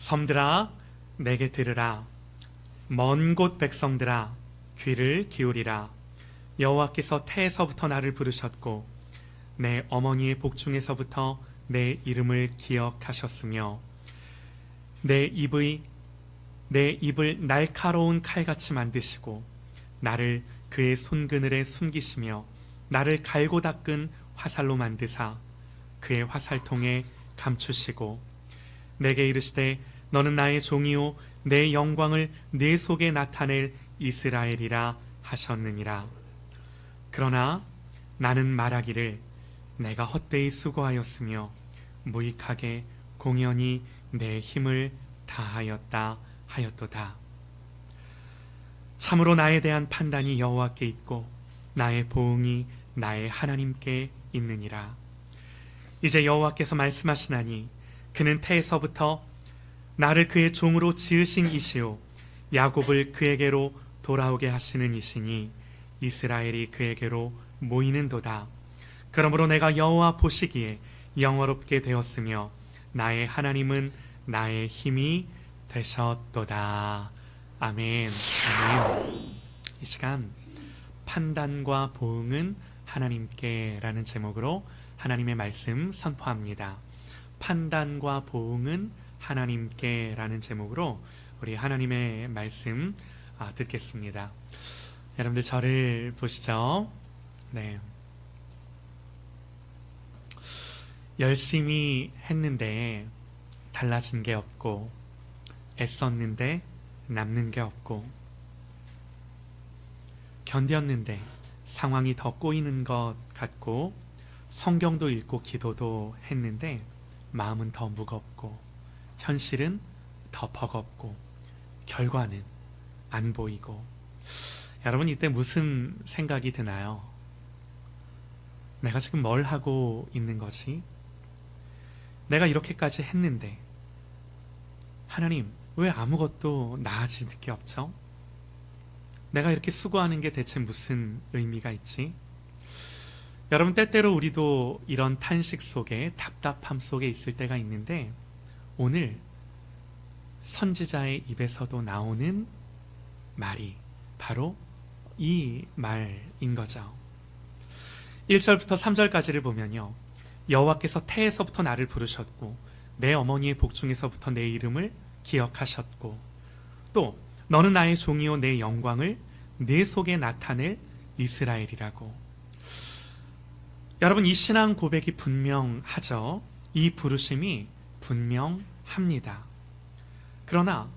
섬들아 내게 들으라. 먼 곳 백성들아 귀를 기울이라. 여호와께서 태에서부터 나를 부르셨고 내 어머니의 복중에서부터 내 이름을 기억하셨으며 내 입을 날카로운 칼같이 만드시고 나를 그의 손그늘에 숨기시며 나를 갈고 닦은 화살로 만드사 그의 화살통에 감추시고 내게 이르시되 너는 나의 종이요 내 영광을 내 속에 나타낼 이스라엘이라 하셨느니라. 그러나 나는 말하기를 내가 헛되이 수고하였으며 무익하게 공연히 내 힘을 다하였다 하였도다. 참으로 나에 대한 판단이 여호와께 있고 나의 보응이 나의 하나님께 있느니라. 이제 여호와께서 말씀하시나니 그는 태에서부터 나를 그의 종으로 지으신 이시요 야곱을 그에게로 돌아오게 하시는 이시니 이스라엘이 그에게로 모이는도다. 그러므로 내가 여호와 보시기에 영화롭게 되었으며 나의 하나님은 나의 힘이 되셨도다. 아멘. 아멘. 이 시간 판단과 보응은 하나님께라는 제목으로 하나님의 말씀 선포합니다. 판단과 보응은 하나님께라는 제목으로 우리 하나님의 말씀 듣겠습니다. 여러분들 저를 보시죠. 네. 열심히 했는데 달라진 게 없고 애썼는데 남는 게 없고 견뎠는데 상황이 더 꼬이는 것 같고 성경도 읽고 기도도 했는데 마음은 더 무겁고 현실은 더 버겁고 결과는 안 보이고 여러분 이때 무슨 생각이 드나요? 내가 지금 뭘 하고 있는 거지? 내가 이렇게까지 했는데 하나님 왜 아무것도 나아질 게 없죠? 내가 이렇게 수고하는 게 대체 무슨 의미가 있지? 여러분 때때로 우리도 이런 탄식 속에 답답함 속에 있을 때가 있는데 오늘 선지자의 입에서도 나오는 말이 바로 이 말인 거죠. 1절부터 3절까지를 보면요, 여호와께서 태에서부터 나를 부르셨고 내 어머니의 복중에서부터 내 이름을 기억하셨고 또 너는 나의 종이요 내 영광을 내 속에 나타낼 이스라엘이라고. 여러분 이 신앙 고백이 분명하죠. 이 부르심이 분명합니다. 그러나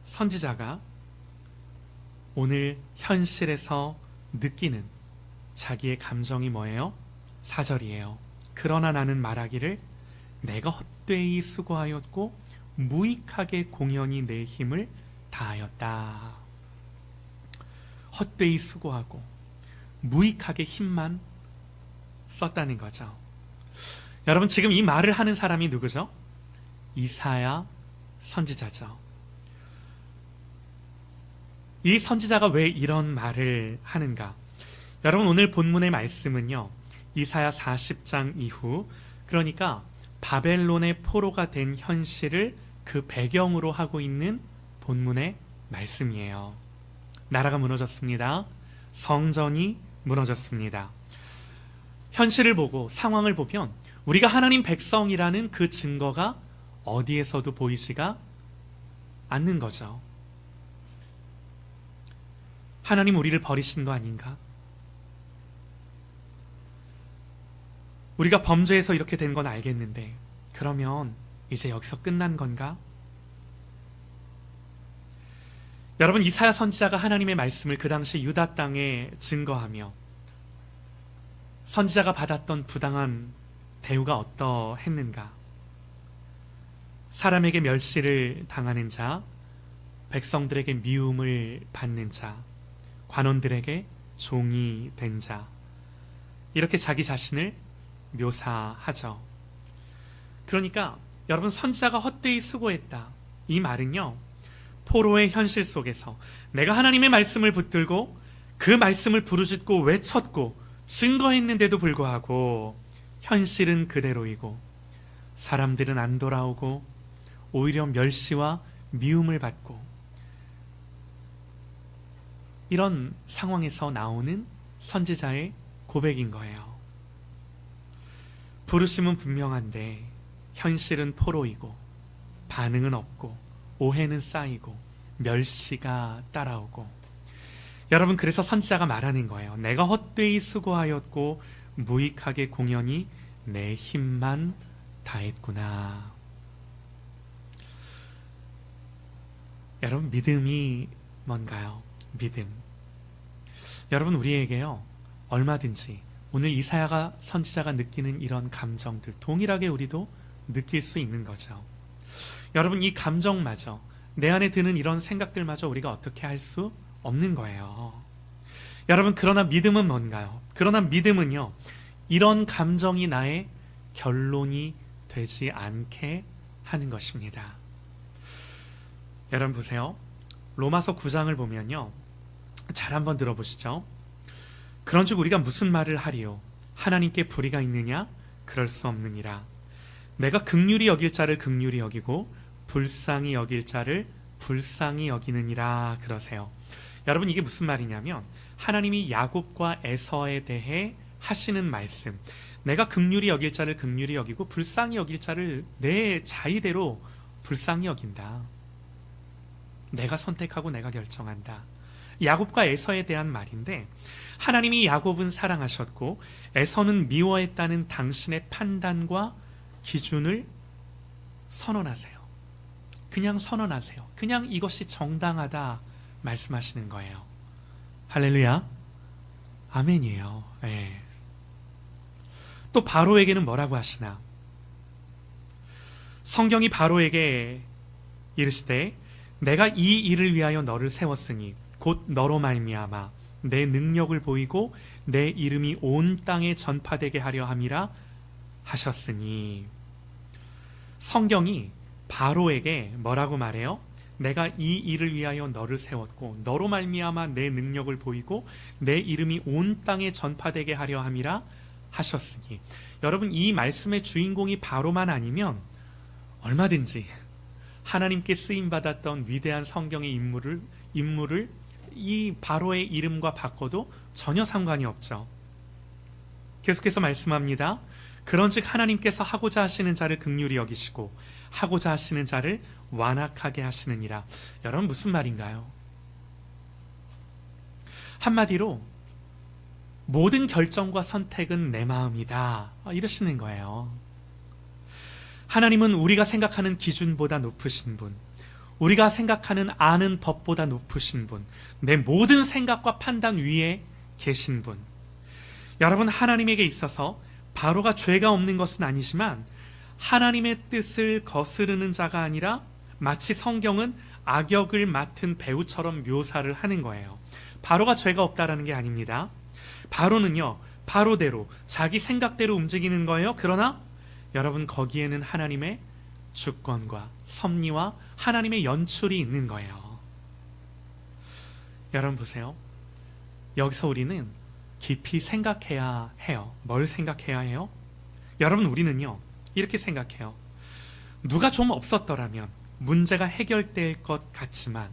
선지자가 오늘 현실에서 느끼는 자기의 감정이 뭐예요? 4절이에요. 그러나 나는 말하기를 내가 헛되이 수고하였고 무익하게 공연히 내 힘을 다하였다. 헛되이 수고하고 무익하게 힘만 썼다는 거죠. 여러분 지금 이 말을 하는 사람이 누구죠? 이사야 선지자죠. 이 선지자가 왜 이런 말을 하는가? 여러분 오늘 본문의 말씀은요, 이사야 40장 이후, 그러니까 바벨론의 포로가 된 현실을 그 배경으로 하고 있는 본문의 말씀이에요. 나라가 무너졌습니다. 성전이 무너졌습니다. 현실을 보고 상황을 보면 우리가 하나님 백성이라는 그 증거가 어디에서도 보이지가 않는 거죠. 하나님 우리를 버리신 거 아닌가? 우리가 범죄해서 이렇게 된 건 알겠는데 그러면 이제 여기서 끝난 건가? 여러분 이사야 선지자가 하나님의 말씀을 그 당시 유다 땅에 증거하며 선지자가 받았던 부당한 대우가 어떠했는가? 사람에게 멸시를 당하는 자, 백성들에게 미움을 받는 자, 관원들에게 종이 된 자, 이렇게 자기 자신을 묘사하죠. 그러니까 여러분 선지자가 헛되이 수고했다, 이 말은요, 포로의 현실 속에서 내가 하나님의 말씀을 붙들고 그 말씀을 부르짖고 외쳤고 증거했는데도 불구하고 현실은 그대로이고 사람들은 안 돌아오고 오히려 멸시와 미움을 받고 이런 상황에서 나오는 선지자의 고백인 거예요. 부르심은 분명한데 현실은 포로이고 반응은 없고 오해는 쌓이고 멸시가 따라오고 여러분 그래서 선지자가 말하는 거예요. 내가 헛되이 수고하였고 무익하게 공연히 내 힘만 다했구나. 여러분 믿음이 뭔가요? 믿음. 여러분 우리에게요 얼마든지 오늘 이사야가 선지자가 느끼는 이런 감정들 동일하게 우리도 느낄 수 있는 거죠. 여러분 이 감정마저 내 안에 드는 이런 생각들마저 우리가 어떻게 할 수 없는 거예요. 여러분 그러나 믿음은 뭔가요? 그러나 믿음은요 이런 감정이 나의 결론이 되지 않게 하는 것입니다. 여러분 보세요. 로마서 9장을 보면요 잘 한번 들어보시죠. 그런즉 우리가 무슨 말을 하리요? 하나님께 불의가 있느냐? 그럴 수 없느니라. 내가 긍휼히 여길 자를 긍휼히 여기고 불쌍히 여길 자를 불쌍히 여기느니라 그러세요. 여러분 이게 무슨 말이냐면 하나님이 야곱과 에서에 대해 하시는 말씀, 내가 긍휼히 여길 자를 긍휼히 여기고 불쌍히 여길 자를 내 자의대로 불쌍히 여긴다. 내가 선택하고 내가 결정한다. 야곱과 에서에 대한 말인데 하나님이 야곱은 사랑하셨고 에서는 미워했다는 당신의 판단과 기준을 선언하세요. 그냥 선언하세요. 그냥 이것이 정당하다 말씀하시는 거예요. 할렐루야. 아멘이에요. 네. 또 바로에게는 뭐라고 하시나? 성경이 바로에게 이르시되 내가 이 일을 위하여 너를 세웠으니 곧 너로 말미암아 내 능력을 보이고 내 이름이 온 땅에 전파되게 하려 함이라 하셨으니 성경이 바로에게 뭐라고 말해요? 내가 이 일을 위하여 너를 세웠고 너로 말미암아 내 능력을 보이고 내 이름이 온 땅에 전파되게 하려 함이라 하셨으니 여러분 이 말씀의 주인공이 바로만 아니면 얼마든지 하나님께 쓰임받았던 위대한 성경의 인물을 이 바로의 이름과 바꿔도 전혀 상관이 없죠. 계속해서 말씀합니다. 그런즉 하나님께서 하고자 하시는 자를 긍휼히 여기시고 하고자 하시는 자를 완악하게 하시느니라. 여러분 무슨 말인가요? 한마디로 모든 결정과 선택은 내 마음이다 이러시는 거예요. 하나님은 우리가 생각하는 기준보다 높으신 분, 우리가 생각하는 아는 법보다 높으신 분, 내 모든 생각과 판단 위에 계신 분. 여러분 하나님에게 있어서 바로가 죄가 없는 것은 아니지만 하나님의 뜻을 거스르는 자가 아니라 마치 성경은 악역을 맡은 배우처럼 묘사를 하는 거예요. 바로가 죄가 없다라는 게 아닙니다. 바로는요 바로대로 자기 생각대로 움직이는 거예요. 그러나 여러분 거기에는 하나님의 주권과 섭리와 하나님의 연출이 있는 거예요. 여러분 보세요. 여기서 우리는 깊이 생각해야 해요. 뭘 생각해야 해요? 여러분 우리는요 이렇게 생각해요. 누가 좀 없었더라면 문제가 해결될 것 같지만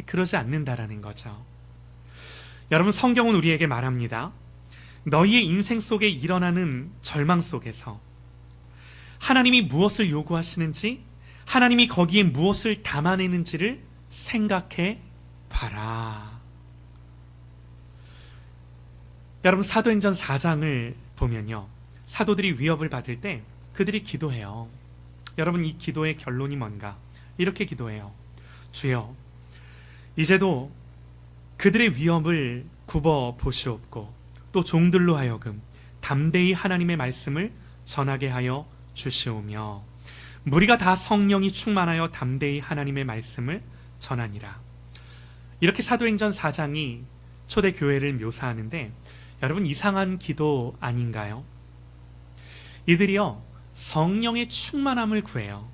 그러지 않는다라는 거죠. 여러분 성경은 우리에게 말합니다. 너희의 인생 속에 일어나는 절망 속에서 하나님이 무엇을 요구하시는지, 하나님이 거기에 무엇을 담아내는지를 생각해 봐라. 여러분 사도행전 4장을 보면요 사도들이 위협을 받을 때 그들이 기도해요. 여러분 이 기도의 결론이 뭔가? 이렇게 기도해요. 주여 이제도 그들의 위협을 굽어 보시옵고 또 종들로 하여금 담대히 하나님의 말씀을 전하게 하여 주시오며 무리가 다 성령이 충만하여 담대히 하나님의 말씀을 전하니라. 이렇게 사도행전 4장이 초대교회를 묘사하는데 여러분 이상한 기도 아닌가요? 이들이요 성령의 충만함을 구해요.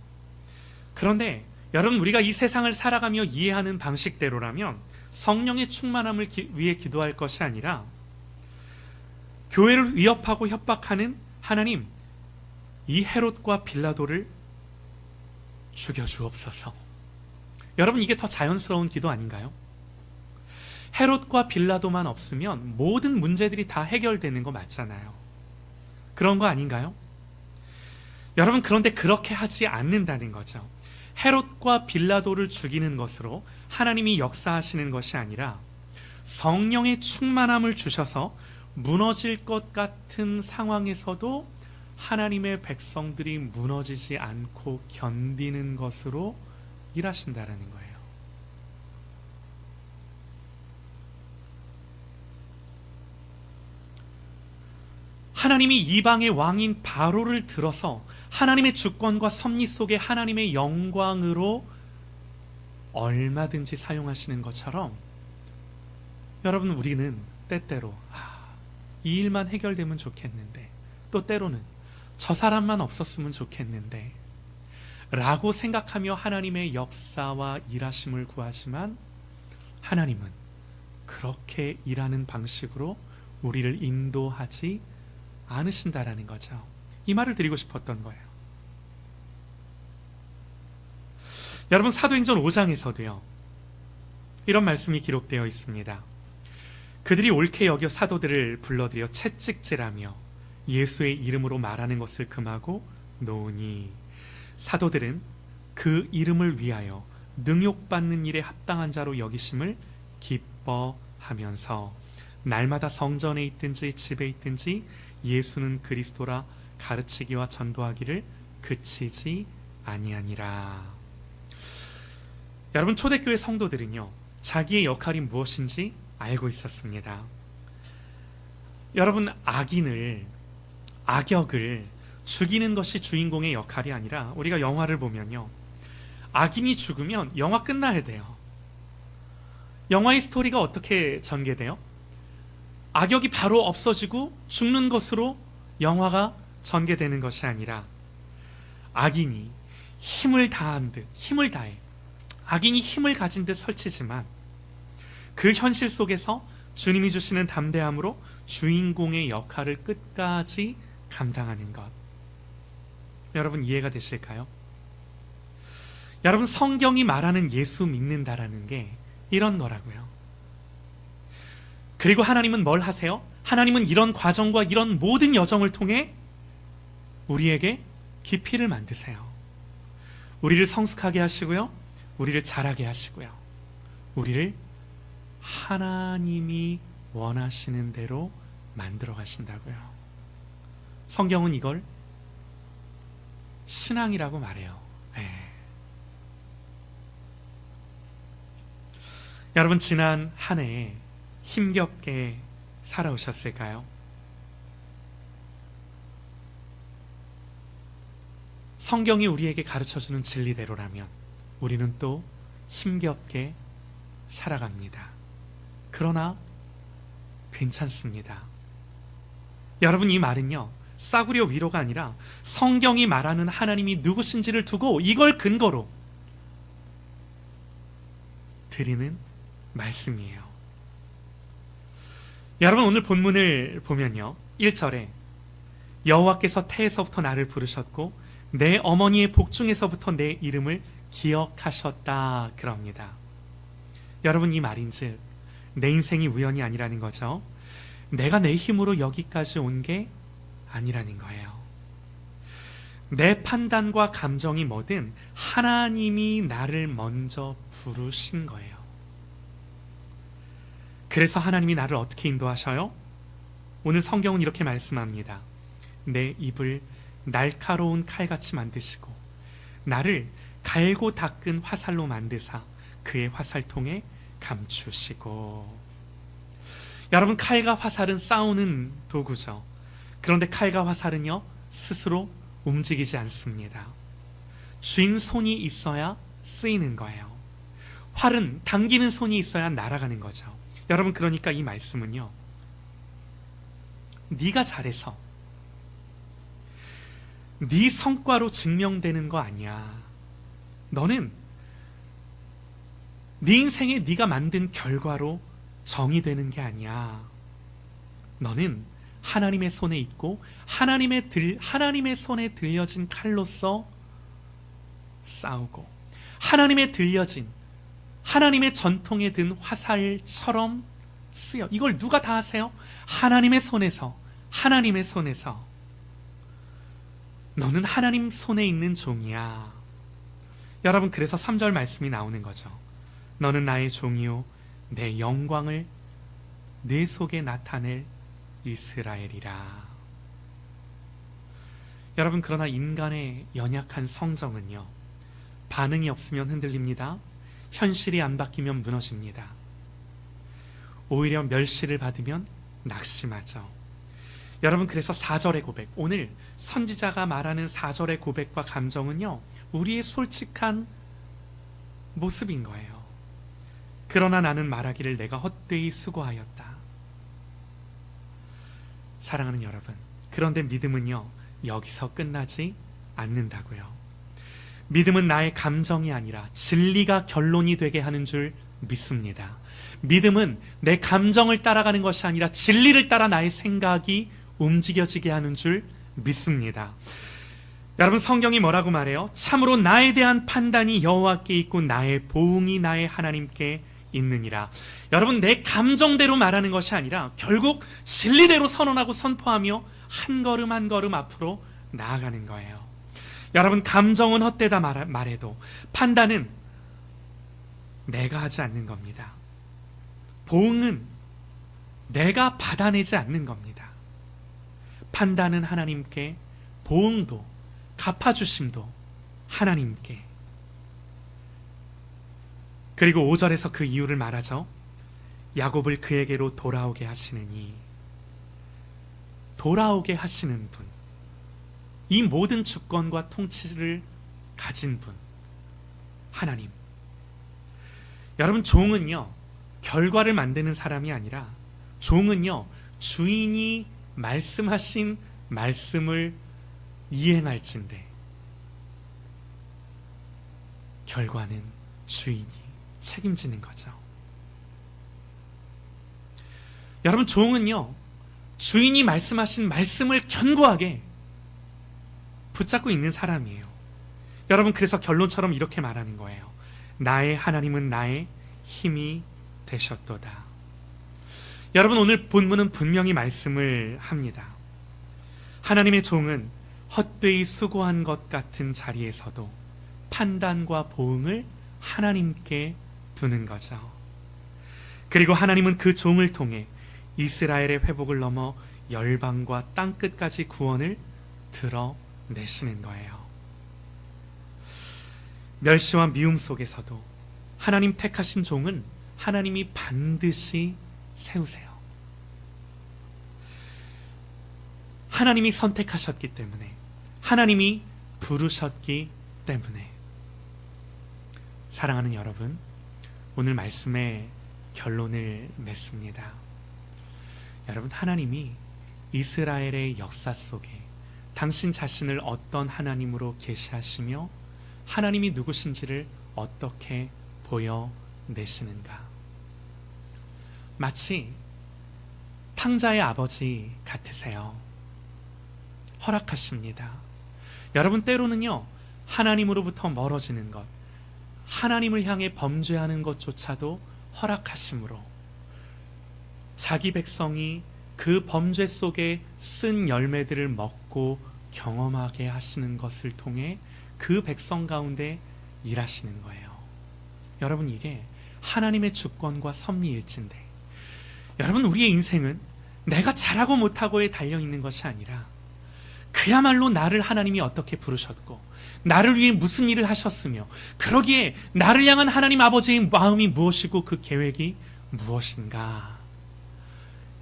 그런데 여러분 우리가 이 세상을 살아가며 이해하는 방식대로라면 성령의 충만함을 위해 기도할 것이 아니라 교회를 위협하고 협박하는 하나님 이 헤롯과 빌라도를 죽여주옵소서. 여러분, 이게 더 자연스러운 기도 아닌가요? 헤롯과 빌라도만 없으면 모든 문제들이 다 해결되는 거 맞잖아요. 그런 거 아닌가요? 여러분, 그런데 그렇게 하지 않는다는 거죠. 헤롯과 빌라도를 죽이는 것으로 하나님이 역사하시는 것이 아니라 성령의 충만함을 주셔서 무너질 것 같은 상황에서도 하나님의 백성들이 무너지지 않고 견디는 것으로 일하신다라는 거예요. 하나님이 이방의 왕인 바로를 들어서 하나님의 주권과 섭리 속에 하나님의 영광으로 얼마든지 사용하시는 것처럼, 여러분, 우리는 때때로 이 일만 해결되면 좋겠는데, 또 때로는 저 사람만 없었으면 좋겠는데 라고 생각하며 하나님의 역사와 일하심을 구하지만, 하나님은 그렇게 일하는 방식으로 우리를 인도하지 않으신다라는 거죠. 이 말을 드리고 싶었던 거예요. 여러분, 사도행전 5장에서도요 이런 말씀이 기록되어 있습니다. 그들이 옳게 여겨 사도들을 불러들여 채찍질하며 예수의 이름으로 말하는 것을 금하고 놓으니, 사도들은 그 이름을 위하여 능욕받는 일에 합당한 자로 여기심을 기뻐하면서 날마다 성전에 있든지 집에 있든지 예수는 그리스도라 가르치기와 전도하기를 그치지 아니하니라. 여러분, 초대교회 성도들은요 자기의 역할이 무엇인지 알고 있었습니다. 여러분, 악역을 죽이는 것이 주인공의 역할이 아니라, 우리가 영화를 보면요 악인이 죽으면 영화 끝나야 돼요. 영화의 스토리가 어떻게 전개돼요? 악역이 바로 없어지고 죽는 것으로 영화가 전개되는 것이 아니라, 악인이 힘을 다해 악인이 힘을 가진 듯 설치지만 그 현실 속에서 주님이 주시는 담대함으로 주인공의 역할을 끝까지 감당하는 것. 여러분, 이해가 되실까요? 여러분, 성경이 말하는 예수 믿는다라는 게 이런 거라고요. 그리고 하나님은 뭘 하세요? 하나님은 이런 과정과 이런 모든 여정을 통해 우리에게 깊이를 만드세요. 우리를 성숙하게 하시고요, 우리를 자라게 하시고요, 우리를 하나님이 원하시는 대로 만들어 가신다고요. 성경은 이걸 신앙이라고 말해요. 여러분, 지난 한 해 힘겹게 살아오셨을까요? 성경이 우리에게 가르쳐주는 진리대로라면 우리는 또 힘겹게 살아갑니다. 그러나 괜찮습니다. 여러분, 이 말은요 싸구려 위로가 아니라 성경이 말하는 하나님이 누구신지를 두고 이걸 근거로 드리는 말씀이에요. 여러분, 오늘 본문을 보면요 1절에 여호와께서 태에서부터 나를 부르셨고 내 어머니의 복중에서부터 내 이름을 기억하셨다 그럽니다. 여러분, 이 말인즉 내 인생이 우연이 아니라는 거죠. 내가 내 힘으로 여기까지 온 게 아니라는 거예요. 내 판단과 감정이 뭐든 하나님이 나를 먼저 부르신 거예요. 그래서 하나님이 나를 어떻게 인도하셔요? 오늘 성경은 이렇게 말씀합니다. 내 입을 날카로운 칼같이 만드시고 나를 갈고 닦은 화살로 만드사 그의 화살통에 감추시고. 여러분, 칼과 화살은 싸우는 도구죠. 그런데 칼과 화살은요 스스로 움직이지 않습니다. 쥔 손이 있어야 쓰이는 거예요. 활은 당기는 손이 있어야 날아가는 거죠. 여러분, 그러니까 이 말씀은요 네가 잘해서 네 성과로 증명되는 거 아니야. 너는 네 인생에 네가 만든 결과로 정의되는 게 아니야. 너는 하나님의 손에 있고 하나님의 손에 들려진 칼로서 싸우고 하나님의 들려진 하나님의 전통에 든 화살처럼 쓰여. 이걸 누가 다 하세요? 하나님의 손에서. 하나님의 손에서. 너는 하나님 손에 있는 종이야. 여러분, 그래서 3절 말씀이 나오는 거죠. 너는 나의 종이요 내 영광을 내 속에 나타낼 이스라엘이라. 여러분, 그러나 인간의 연약한 성정은요, 반응이 없으면 흔들립니다. 현실이 안 바뀌면 무너집니다. 오히려 멸시를 받으면 낙심하죠. 여러분, 그래서 4절의 고백, 오늘 선지자가 말하는 4절의 고백과 감정은요, 우리의 솔직한 모습인 거예요. 그러나 나는 말하기를 내가 헛되이 수고하였다. 사랑하는 여러분, 그런데 믿음은요, 여기서 끝나지 않는다고요. 믿음은 나의 감정이 아니라 진리가 결론이 되게 하는 줄 믿습니다. 믿음은 내 감정을 따라가는 것이 아니라 진리를 따라 나의 생각이 움직여지게 하는 줄 믿습니다. 여러분, 성경이 뭐라고 말해요? 참으로 나에 대한 판단이 여호와께 있고 나의 보응이 나의 하나님께 있느니라. 여러분, 내 감정대로 말하는 것이 아니라 결국 진리대로 선언하고 선포하며 한 걸음 한 걸음 앞으로 나아가는 거예요. 여러분, 감정은 헛되다 말해도 판단은 내가 하지 않는 겁니다. 보응은 내가 받아내지 않는 겁니다. 판단은 하나님께, 보응도 갚아주심도 하나님께. 그리고 5절에서 그 이유를 말하죠. 야곱을 그에게로 돌아오게 하시느니. 돌아오게 하시는 분, 이 모든 주권과 통치를 가진 분, 하나님. 여러분, 종은요, 결과를 만드는 사람이 아니라 종은요, 주인이 말씀하신 말씀을 이행할진대 결과는 주인이 책임지는 거죠. 여러분, 종은요, 주인이 말씀하신 말씀을 견고하게 붙잡고 있는 사람이에요. 여러분, 그래서 결론처럼 이렇게 말하는 거예요. 나의 하나님은 나의 힘이 되셨도다. 여러분, 오늘 본문은 분명히 말씀을 합니다. 하나님의 종은 헛되이 수고한 것 같은 자리에서도 판단과 보응을 하나님께 두는 거죠. 그리고 하나님은 그 종을 통해 이스라엘의 회복을 넘어 열방과 땅끝까지 구원을 드러내시는 거예요. 멸시와 미움 속에서도 하나님 택하신 종은 하나님이 반드시 세우세요. 하나님이 선택하셨기 때문에, 하나님이 부르셨기 때문에. 사랑하는 여러분, 오늘 말씀의 결론을 맺습니다. 여러분, 하나님이 이스라엘의 역사 속에 당신 자신을 어떤 하나님으로 계시하시며 하나님이 누구신지를 어떻게 보여내시는가? 마치 탕자의 아버지 같으세요. 허락하십니다. 여러분, 때로는요, 하나님으로부터 멀어지는 것, 하나님을 향해 범죄하는 것조차도 허락하심으로 자기 백성이 그 범죄 속에 쓴 열매들을 먹고 경험하게 하시는 것을 통해 그 백성 가운데 일하시는 거예요. 여러분, 이게 하나님의 주권과 섭리일진데, 여러분, 우리의 인생은 내가 잘하고 못하고에 달려있는 것이 아니라 그야말로 나를 하나님이 어떻게 부르셨고 나를 위해 무슨 일을 하셨으며 그러기에 나를 향한 하나님 아버지의 마음이 무엇이고 그 계획이 무엇인가.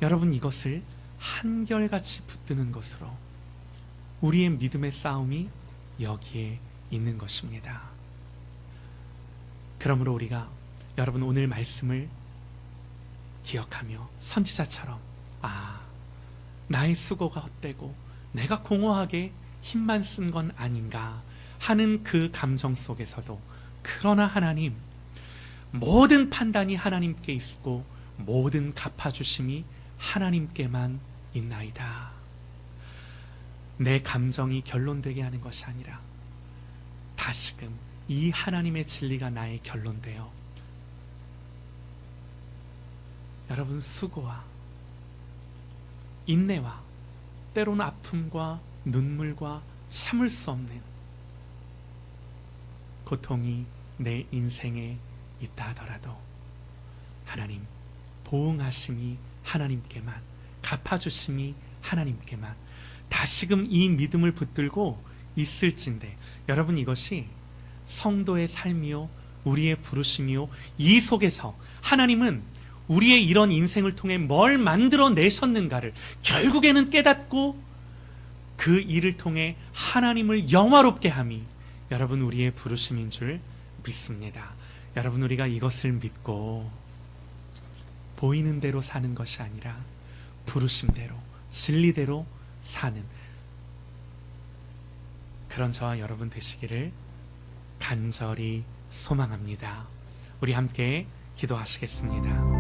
여러분, 이것을 한결같이 붙드는 것으로 우리의 믿음의 싸움이 여기에 있는 것입니다. 그러므로 우리가 여러분 오늘 말씀을 기억하며 선지자처럼 나의 수고가 헛되고 내가 공허하게 힘만 쓴 건 아닌가 하는 그 감정 속에서도, 그러나 하나님, 모든 판단이 하나님께 있고 모든 갚아주심이 하나님께만 있나이다. 내 감정이 결론되게 하는 것이 아니라 다시금 이 하나님의 진리가 나의 결론돼요. 여러분, 수고와 인내와 때로는 아픔과 눈물과 참을 수 없는 고통이 내 인생에 있다 하더라도 하나님 보응하심이 하나님께만, 갚아주심이 하나님께만, 다시금 이 믿음을 붙들고 있을진데, 여러분, 이것이 성도의 삶이요 우리의 부르심이요, 이 속에서 하나님은 우리의 이런 인생을 통해 뭘 만들어내셨는가를 결국에는 깨닫고 그 일을 통해 하나님을 영화롭게 함이 여러분 우리의 부르심인 줄 믿습니다. 여러분, 우리가 이것을 믿고 보이는 대로 사는 것이 아니라 부르심대로, 진리대로 사는 그런 저와 여러분 되시기를 간절히 소망합니다. 우리 함께 기도하시겠습니다.